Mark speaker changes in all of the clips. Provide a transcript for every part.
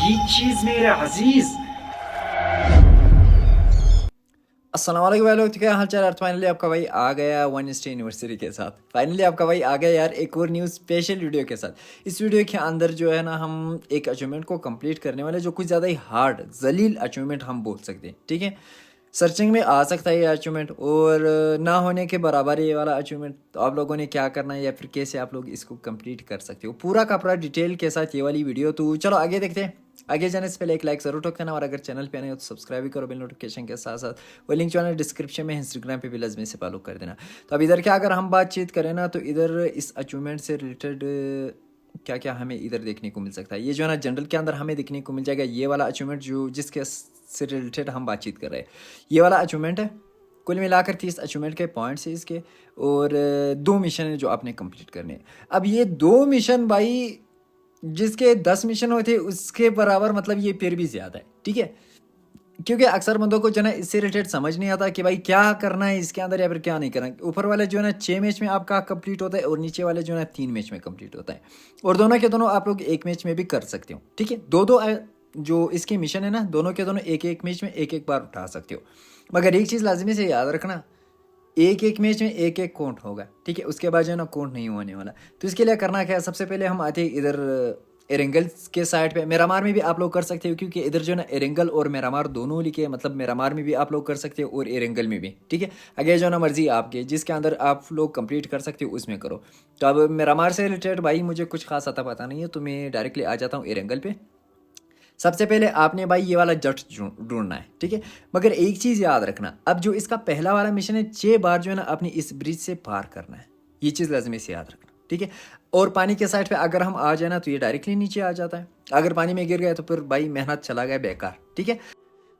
Speaker 1: वही चीज मेरे अजीज।
Speaker 2: अस्सलाम वालेकुम भाई लोग, तो क्या हाल चाल यार। फाइनली आपका भाई आ गया वन स्टे यूनिवर्सिटी के साथ। फाइनली आपका भाई आ गया यार एक और न्यू स्पेशल वीडियो के साथ। इस वीडियो के अंदर जो है ना, हम एक अचीवमेंट को कंप्लीट करने वाले, जो कुछ ज़्यादा ही हार्ड जलील अचीवमेंट हम बोल सकते हैं। ठीक है, सर्चिंग में आ सकता है ये अचीवमेंट, और ना होने के बराबर है ये वाला अचीवमेंट। तो आप लोगों ने क्या करना है या फिर कैसे आप लोग इसको कंप्लीट कर सकते हो, पूरा का पूरा डिटेल के साथ ये वाली वीडियो। तो चलो आगे देखते हैं। आगे जाने से पहले एक लाइक जरूर ठोक देना, और अगर चैनल पे नए हो तो सब्सक्राइब भी करो बेल नोटिफिकेशन के साथ साथ। वो लिंक जो है डिस्क्रिप्शन में, इंस्टाग्राम पे भी लाजमी से फॉलो कर देना। तो अब इधर क्या अगर हम बातचीत करें ना, तो इधर इस अचीवमेंट से रिलेटेड क्या क्या हमें इधर देखने को मिल सकता है। ये जो है ना जनरल के अंदर हमें देखने को मिल जाएगा ये वाला अचीवमेंट, जो जिसके से रिलेटेड हम बातचीत कर रहे हैं। ये वाला अचीवमेंट है। कुल मिलाकर 30 अचीवमेंट के पॉइंट्स है इसके, और 2 मिशन है जो आपने कंप्लीट करने हैं। अब ये 2 मिशन भाई, जिसके 10 मिशन होते उसके बराबर, मतलब ये फिर भी ज़्यादा है। ठीक है, क्योंकि अक्सर बंदों को जो है ना इससे रिलेटेड समझ नहीं आता कि भाई क्या करना है इसके अंदर या फिर क्या नहीं करना है। ऊपर वाले जो है ना 6 मैच में आपका कंप्लीट होता है, और नीचे वाले जो है ना 3 मैच में कंप्लीट होता है, और दोनों के दोनों आप लोग एक मैच में भी कर सकते हो। ठीक है, दो दो जो इसके मिशन है ना, दोनों के दोनों एक एक मैच में एक एक बार उठा सकते हो। मगर एक चीज़ लाजमी से याद रखना, एक एक मैच में एक एक काउंट होगा। ठीक है, उसके बाद जो है ना काउंट नहीं होने वाला। तो इसके लिए करना क्या है, सबसे पहले हम आते हैं इधर एरेंगल के साइड पे। मेरामार में भी आप लोग कर सकते हो, क्योंकि इधर जो है ना एरेंगल और मेरामार दोनों लिखे हैं, मतलब मेरामार में भी आप लोग कर सकते हो और एरेंगल में भी। ठीक है, आगे जो है ना मर्जी आपके, जिसके अंदर आप लोग कंप्लीट कर सकते हो उसमें करो। तो अब मेरामार से रिलेटेड भाई मुझे कुछ खास आता पता नहीं है, तो मैं डायरेक्टली आ जाता हूँ एरेंगल पे। सबसे पहले आपने भाई ये वाला जट ढूंढना है। ठीक है, मगर एक चीज़ याद रखना, अब जो इसका पहला वाला मिशन है 6 बार जो है ना अपनी इस ब्रिज से पार करना है। ये चीज़ लाजमी से याद रखना। ठीक है, और पानी के साइड पे अगर हम आ जाए ना, तो ये डायरेक्टली नीचे आ जाता है। अगर पानी में गिर गए तो फिर भाई मेहनत चला गया बेकार। ठीक है,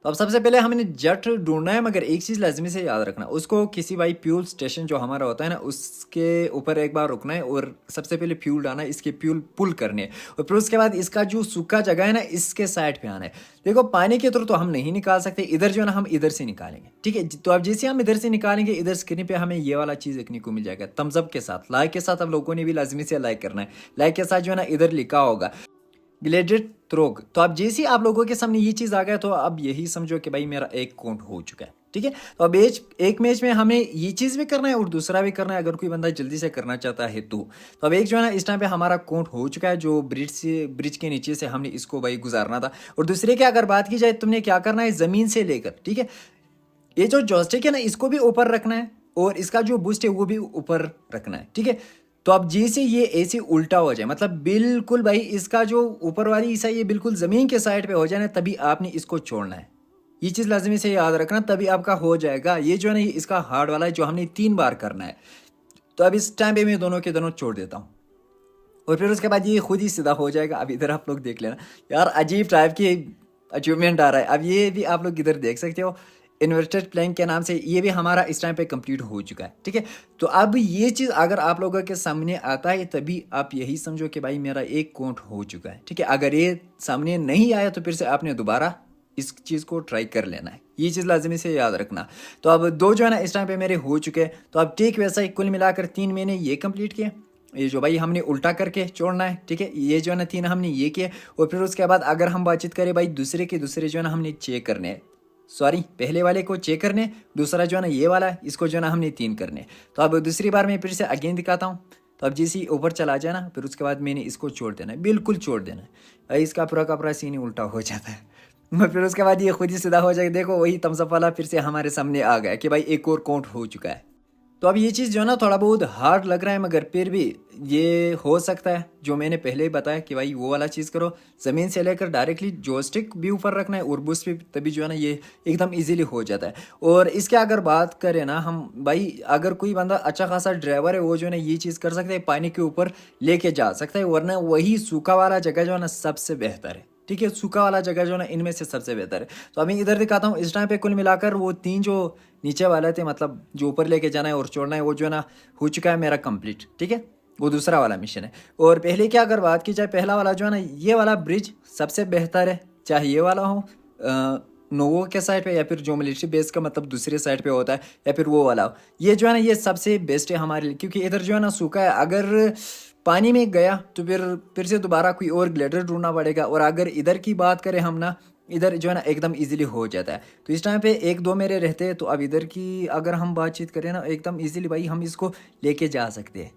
Speaker 2: तो अब सबसे पहले हमने जट ढूंढना है, मगर एक चीज़ लाजमी से याद रखना, उसको किसी भाई फ्यूल स्टेशन जो हमारा होता है ना, उसके ऊपर एक बार रुकना है, और सबसे पहले फ्यूल डालना है, इसके फ्यूल पुल करने हैं, और फिर उसके बाद इसका जो सूखा जगह है ना, इसके साइड पे आना है। देखो पानी के थ्रू तो हम नहीं निकाल सकते, इधर जो है ना हम इधर से निकालेंगे। ठीक है, तो अब जैसे हम इधर से निकालेंगे, इधर स्क्रीन पे हमें ये वाला चीज़ देखने को मिल जाएगा, थम्स अप के साथ, लाइक के साथ। अब लोगों ने भी लाजमी से लाइक करना है। लाइक के साथ जो है ना इधर लिखा होगा ग्लेडेड थ्रोग। तो अब जैसे ही आप लोगों के सामने ये चीज़ आ गया, तो अब यही समझो कि भाई मेरा एक काउंट हो चुका है। ठीक है, तो अब एक मैच में हमें ये चीज़ भी करना है और दूसरा भी करना है, अगर कोई बंदा जल्दी से करना चाहता है तो अब एक जो है ना इस टाइम पे हमारा काउंट हो चुका है, जो ब्रिज के नीचे से हमने इसको भाई गुजारना था। और दूसरे की अगर बात की जाए, तुमने क्या करना है, ज़मीन से लेकर, ठीक है, ये जो जॉयस्टिक है ना, इसको भी ऊपर रखना है, और इसका जो बूस्ट है वो भी ऊपर रखना है। ठीक है, तो अब जैसे ये ऐसे उल्टा हो जाए, मतलब बिल्कुल भाई इसका जो ऊपर वाली हिस्सा ये बिल्कुल ज़मीन के साइड पे हो जाए ना, तभी आपने इसको छोड़ना है। ये चीज़ लाजमी से याद रखना, तभी आपका हो जाएगा। ये जो है ना इसका हार्ड वाला है, जो हमने 3 बार करना है। तो अब इस टाइम पे मैं दोनों के दोनों छोड़ देता हूँ, और फिर उसके बाद ये खुद ही सीधा हो जाएगा। अब इधर आप लोग देख लेना यार, अजीब टाइप की अचीवमेंट आ रहा है। अब ये भी आप लोग इधर देख सकते हो, इन्वर्टेड प्लैंक के नाम से, ये भी हमारा इस टाइम पे कंप्लीट हो चुका है। ठीक है, तो अब ये चीज़ अगर आप लोगों के सामने आता है, तभी आप यही समझो कि भाई मेरा एक काउंट हो चुका है। ठीक है, अगर ये सामने नहीं आया, तो फिर से आपने दोबारा इस चीज़ को ट्राई कर लेना है। ये चीज़ लाजमी से याद रखना। तो अब 2 जो है ना इस टाइम पे मेरे हो चुके हैं। तो अब ठीक वैसा ही कुल मिलाकर 3 मैंने ये कंप्लीट किए, ये जो भाई हमने उल्टा करके छोड़ना है। ठीक है, ये जो है ना 3 हमने ये किए, और फिर उसके बाद अगर हम बातचीत करें भाई, दूसरे जो है ना हमने चेक करने हैं। सॉरी, पहले वाले को चेक करने, दूसरा जो है ना ये वाला है, इसको जो है ना हमने 3 करने। तो अब दूसरी बार मैं फिर से अगेन दिखाता हूँ। तो अब जैसे ही ऊपर चला जाए ना, फिर उसके बाद मैंने इसको छोड़ देना है, बिल्कुल छोड़ देना है भाई। इसका पूरा का पूरा सीन ही उल्टा हो जाता है। फिर उसके बाद ये खुद ही सीधा हो जाएगा। देखो वही थम्स अप वाला फिर से हमारे सामने आ गया कि भाई एक और काउंट हो चुका है। तो अब ये चीज़ जो है ना थोड़ा बहुत हार्ड लग रहा है, मगर फिर भी ये हो सकता है। जो मैंने पहले ही बताया कि भाई वो वाला चीज़ करो, ज़मीन से लेकर डायरेक्टली जॉयस्टिक भी ऊपर रखना है और बूस्ट भी, तभी जो है ना ये एकदम इजीली हो जाता है। और इसके अगर बात करें ना हम भाई, अगर कोई बंदा अच्छा खासा ड्राइवर है, वो जो है ना ये चीज़ कर सकता है, पानी के ऊपर लेके जा सकता है, वरना वही सूखा वाला जगह जो है ना सबसे बेहतर है। ठीक है, सूखा वाला जगह जो है ना इनमें से सबसे बेहतर है। तो अभी इधर दिखाता हूँ। इस टाइम पे कुल मिलाकर वो 3 जो नीचे वाले थे, मतलब जो ऊपर लेके जाना है और छोड़ना है, वो जो है ना हो चुका है मेरा कंप्लीट। ठीक है, वो दूसरा वाला मिशन है। और पहले की अगर बात की जाए, पहला वाला जो है ना ये वाला ब्रिज सबसे बेहतर है, चाहे ये वाला हो नोवो के साइड पे, या फिर जो मिलिट्री बेस का मतलब दूसरे साइड पे होता है, या फिर वो वाला हो। ये जो है ना ये सबसे बेस्ट है हमारे लिए, क्योंकि इधर जो है ना सूखा है। अगर पानी में गया तो फिर से दोबारा कोई और ग्लेडर ढूंढना पड़ेगा। और अगर इधर की बात करें हम ना, इधर जो है ना एकदम इजीली हो जाता है। तो इस टाइम पे एक दो मेरे रहते हैं, तो अब इधर की अगर हम बातचीत करें ना एकदम इजीली भाई हम इसको लेके जा सकते हैं।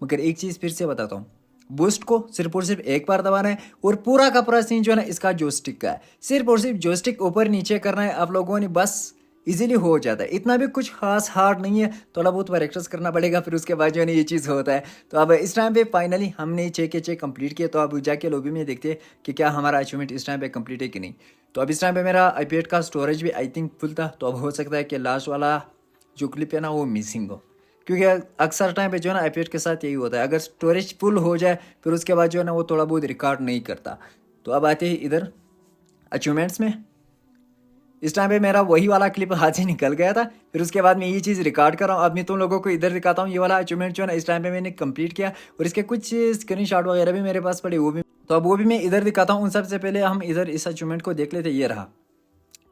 Speaker 2: मगर एक चीज़ फिर से बताता हूँ, बूस्ट को सिर्फ और सिर्फ एक बार दबाना है और पूरा का पूरा सीन जो है ना इसका जोस्टिक का है। सिर्फ और सिर्फ जोस्टिक ऊपर नीचे करना है आप लोगों ने, बस इजीली हो जाता है। इतना भी कुछ खास हार्ड नहीं है, थोड़ा बहुत प्रैक्टिस करना पड़ेगा, फिर उसके बाद जो है ना ये चीज़ होता है। तो अब इस टाइम पे फाइनली हमने 6 के 6 कंप्लीट किए। तो अब जाके लॉबी में देखते हैं कि क्या हमारा अचीवमेंट इस टाइम पे कंप्लीट है कि नहीं। तो अब इस टाइम पे मेरा आईपैड का स्टोरेज भी आई थिंक फुल था, तो अब हो सकता है कि लास्ट वाला जो क्लिप है ना वो मिसिंग हो, क्योंकि अक्सर टाइम पे जो है ना आईपैड के साथ यही होता है, अगर स्टोरेज फुल हो जाए फिर उसके बाद जो है ना वो थोड़ा बहुत रिकॉर्ड नहीं करता। तो अब आते हैं इधर अचीवमेंट्स में। इस टाइम पे मेरा वही वाला क्लिप हाथ से निकल गया था, फिर उसके बाद मैं ये चीज़ रिकॉर्ड कर रहा हूँ। अब मैं तुम लोगों को इधर दिखाता हूँ, ये वाला अचीवमेंट जो है ना इस टाइम पे मैंने कंप्लीट किया और इसके कुछ स्क्रीनशॉट वगैरह भी मेरे पास पड़े, वो भी तो अब वो भी मैं इधर दिखाता हूँ। उन सबसे पहले हम इधर इस अचीवमेंट को देख लेते। ये रहा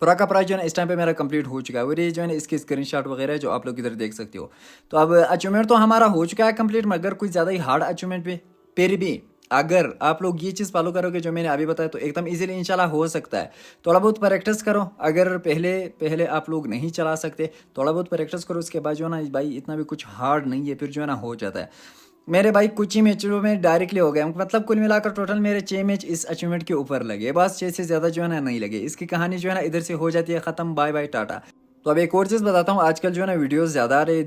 Speaker 2: पूरा का पूरा जो है ना इस टाइम पे मेरा कंप्लीट हो चुका है और ये जो है ना इसके स्क्रीनशॉट वगैरह है जो आप लोग इधर देख सकते हो। तो अब अचीवमेंट तो हमारा हो चुका है कंप्लीट, मगर कुछ ज़्यादा ही हार्ड अचीवमेंट पे फिर भी अगर आप लोग ये चीज़ फॉलो करोगे जो मैंने अभी बताया तो एकदम इजीली इंशाल्लाह हो सकता है। थोड़ा बहुत प्रैक्टिस करो, अगर पहले पहले आप लोग नहीं चला सकते थोड़ा बहुत प्रैक्टिस करो, उसके बाद जो है ना भाई इतना भी कुछ हार्ड नहीं है, फिर जो है ना हो जाता है। मेरे भाई कुछ ही मैचों में डायरेक्टली हो गया, मतलब कुल मिलाकर टोटल मेरे 6 मैच इस अचीवमेंट के ऊपर लगे, बस 6 से ज़्यादा जो है ना नहीं लगे। इसकी कहानी जो है ना इधर से हो जाती है ख़त्म, बाय बाय टाटा। तो अब एक और चीज़ बताता हूँ, आजकल जो है ना वीडियोस ज़्यादा आ रहे,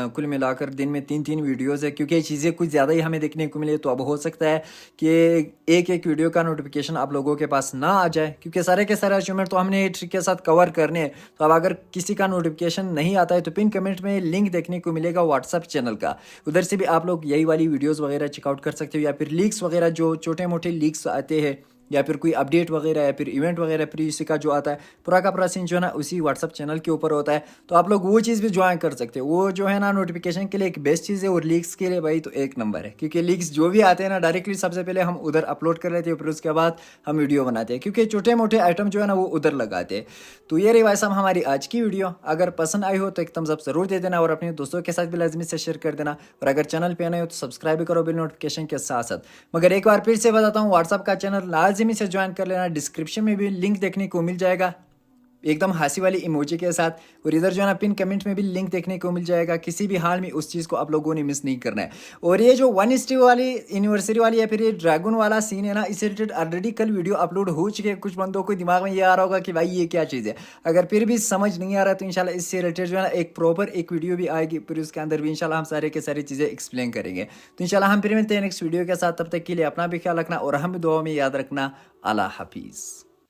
Speaker 2: कुल मिलाकर दिन में 3-3 वीडियोस है, क्योंकि ये चीज़ें कुछ ज़्यादा ही हमें देखने को मिले। तो अब हो सकता है कि एक एक वीडियो का नोटिफिकेशन आप लोगों के पास ना आ जाए, क्योंकि सारे के सारे अचीवमेंट तो हमने ट्रिक के साथ कवर करने हैं। तो अब अगर किसी का नोटिफिकेशन नहीं आता है तो पिन कमेंट में लिंक देखने को मिलेगा व्हाट्सअप चैनल का, उधर से भी आप लोग यही वाली वीडियोज़ वगैरह चेकआउट कर सकते हो, या फिर लीक्स वगैरह जो छोटे मोटे लीक्स आते हैं, या फिर कोई अपडेट वगैरह या फिर इवेंट वगैरह फ्री इसी का जो आता है पूरा का पूरा सीन जो है ना उसी व्हाट्सअप चैनल के ऊपर होता है। तो आप लोग वो चीज़ भी ज्वाइन कर सकते हो, वो जो है ना नोटिफिकेशन के लिए एक बेस्ट चीज़ है और लीक्स के लिए भाई तो एक नंबर है, क्योंकि लीक्स जो भी आते हैं ना डायरेक्टली सबसे पहले हम उधर अपलोड कर लेते हैं, फिर उसके बाद हम वीडियो बनाते हैं, क्योंकि छोटे मोटे आइटम जो है ना वो उधर लगाते हैं। तो ये रही भाई साहब हमारी आज की वीडियो, अगर पसंद आई हो तो एक थम्स अप जरूर दे देना और अपने दोस्तों के साथ भी लाजमी से शेयर कर देना, और अगर चैनल पे नए हो तो सब्सक्राइब भी करो बिल नोटिफिकेशन के साथ साथ। मगर एक बार फिर से बताता हूँ, व्हाट्सअप का चैनल लाजमी से ज्वाइन कर लेना, डिस्क्रिप्शन में भी लिंक देखने को मिल जाएगा एकदम हंसी वाली इमोजी के साथ, और इधर जो है ना पिन कमेंट में भी लिंक देखने को मिल जाएगा। किसी भी हाल में उस चीज़ को आप लोगों ने मिस नहीं करना है। और ये जो 1 वाली एनिवर्सरी वाली या फिर ये ड्रैगन वाला सीन है ना, इससे रिलेटेड ऑलरेडी कल वीडियो अपलोड हो चुके हैं। कुछ बंदों को दिमाग में ये आ रहा होगा कि भाई ये क्या चीज़ है, अगर फिर भी समझ नहीं आ रहा तो इंशाल्लाह इससे रिलेटेड जो है ना एक प्रॉपर एक वीडियो भी आएगी, फिर उसके अंदर भी इंशाल्लाह हम सारे के सारी चीज़ें एक्सप्लेन करेंगे। तो इंशाल्लाह हम फिर मिलते हैं नेक्स्ट वीडियो के साथ, तब तक के लिए अपना भी ख्याल रखना और हम दुआ में याद रखना। अल्लाह हाफिज़।